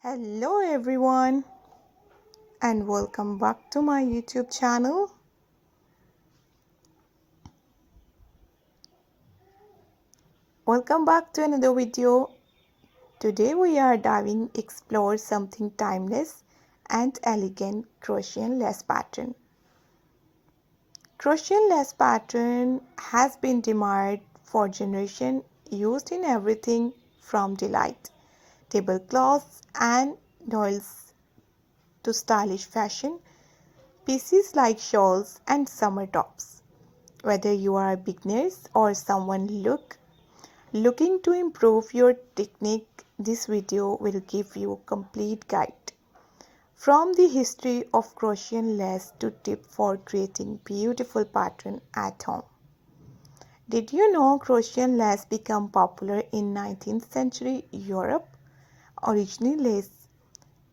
Hello everyone and welcome back to my YouTube channel. Welcome back to another video. Today we are diving explore something timeless and elegant crochet lace pattern. Crochet lace pattern has been admired for generations, used in everything from delight tablecloths and dolls to stylish fashion pieces like shawls and summer tops. Whether you are a beginner or someone looking to improve your technique, this video will give you a complete guide. From the history of crochet lace to tips for creating beautiful pattern at home. Did you know crochet lace became popular in 19th century Europe? Originally lace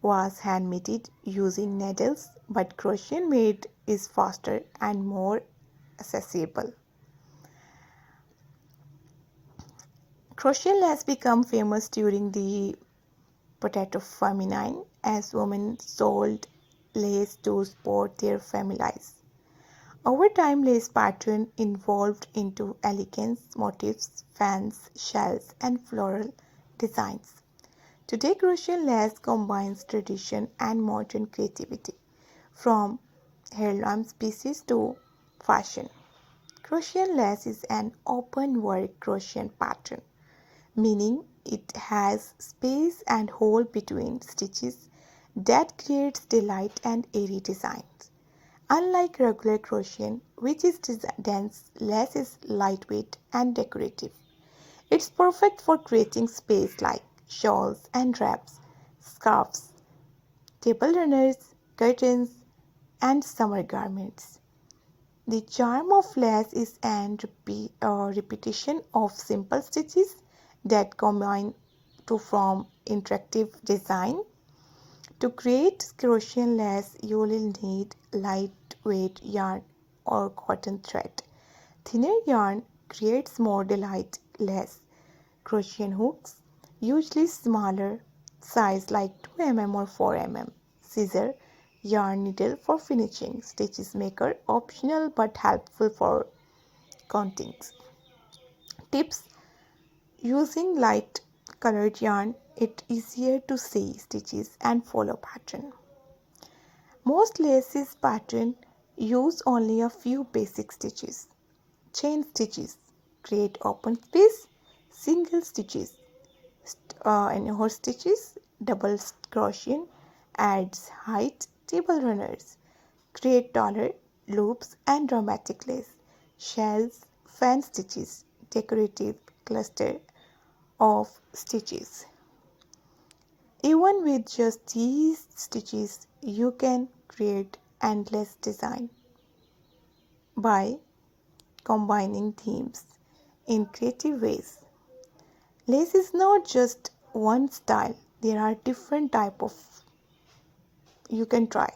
was hand-knitted using needles, but crochet made is faster and more accessible. Crochet lace became famous during the potato famine as women sold lace to support their families. Over time, lace pattern evolved into elegant motifs, fans, shells, and floral designs. Today, crochet lace combines tradition and modern creativity, from heirloom pieces to fashion. Crochet lace is an open work crochet pattern, meaning it has space and hole between stitches that creates delight and airy designs. Unlike regular crochet, which is dense, lace is lightweight and decorative. It's perfect for creating space like shawls and wraps, scarves, table runners, curtains, and summer garments. The charm of lace is an repetition of simple stitches that combine to form interactive design. To create crochet lace, you will need lightweight yarn or cotton thread. Thinner yarn creates more delicate lace. Crochet hooks, usually smaller size like 2 mm or 4 mm. Scissor, yarn needle for finishing. Stitches maker, optional but helpful for counting. Tips: using light colored yarn, it's easier to see stitches and follow pattern. Most laces pattern use only a few basic stitches. Chain stitches create open space, single stitches and horse stitches, double crochet adds height, table runners create taller loops and dramatic lace, shells, fan stitches, decorative cluster of stitches. Even with just these stitches, you can create endless design by combining themes in creative ways. Lace is not just one style. There are different type of you can try.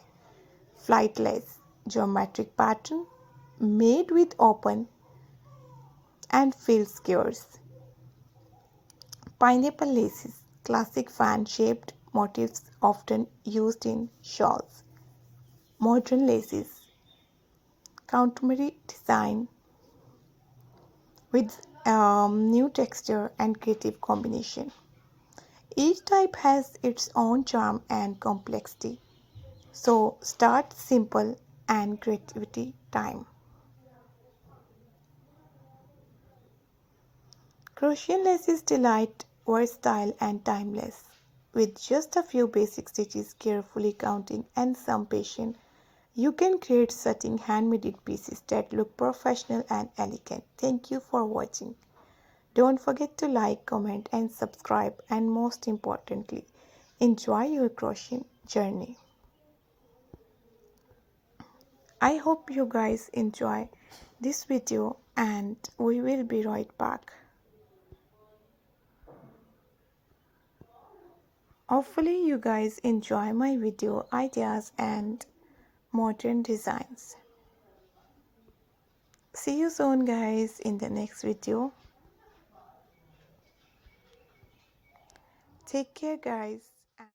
Flight lace, geometric pattern made with open and filled squares. Pineapple laces, classic fan-shaped motifs often used in shawls. Modern laces, contemporary design with new texture and creative combination. Each type has its own charm and complexity. So start simple and creativity time. Crochet lace is delight, versatile and timeless. With just a few basic stitches, carefully counting and some patience, you can create stunning handmade pieces that look professional and elegant. Thank you for watching. Don't forget to like, comment and subscribe, and most importantly, enjoy your crochet journey. I hope you guys enjoy this video and we will be right back. Hopefully you guys enjoy my video ideas and modern designs. See you soon guys in the next video. Take care guys.